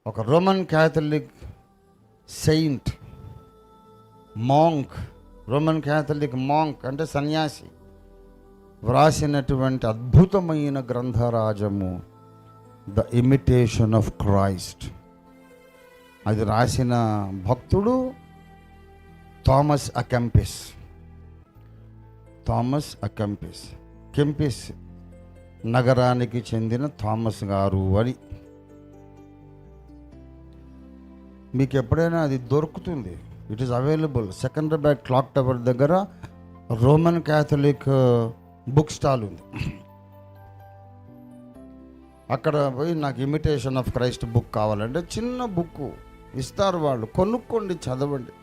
ఒక Roman Catholic Saint, monk, Roman Catholic monk అంటే సన్యాసి వ్రాసినటువంటి అద్భుతమైన గ్రంథరాజము ద ఇమిటేషన్ ఆఫ్ క్రైస్ట్. అది రాసిన భక్తుడు థామస్ ఆ కెంపిస్. కెంపిస్ నగరానికి చెందిన థామస్ గారు అని. మీకు ఎప్పుడైనా అది దొరుకుతుంది, it is available. Secunderabad clock tower దగ్గర రోమన్ క్యాథలిక్ బుక్ స్టాల్ ఉంది. అక్కడ పోయి నాకు ఇమిటేషన్ ఆఫ్ క్రైస్ట్ బుక్ కావాలంటే చిన్న బుక్ ఇస్తారు వాళ్ళు, కొనుక్కోండి, చదవండి.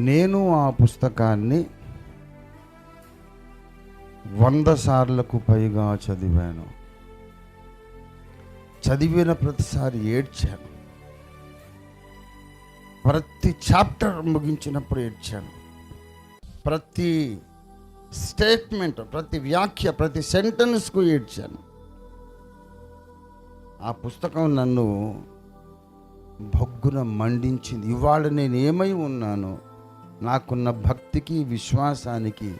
నేను ఆ పుస్తకాన్ని 100 సార్లకు పైగా చదివాను. చదివిన ప్రతిసారి ఏడ్చాను. ప్రతి చాప్టర్ ముగించినప్పుడు ఏడ్చాను. ప్రతి స్టేట్మెంట్, ప్రతి వ్యాఖ్య, ప్రతి సెంటెన్స్కు ఏడ్చాను. ఆ పుస్తకం నన్ను భగ్గున మండించింది. ఇవాళ నేను ఏమై ఉన్నానో, నాకున్న భక్తికి, విశ్వాసానికి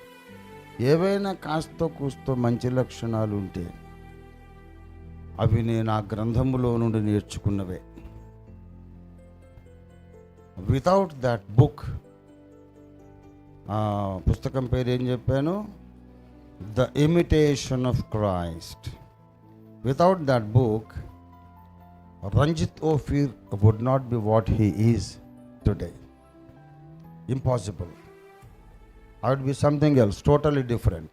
ఏవైనా కాస్తో కూస్తో మంచి లక్షణాలు ఉంటే అవి నేను ఆ గ్రంథములో నుండి నేర్చుకున్నవే. వితౌట్ దట్ బుక్, ఆ పుస్తకం పేరు ఏం చెప్పాను? The imitation of Christ. Without that book, Ranjit Ophir would not be what he is today. Impossible. I would be something else, totally different.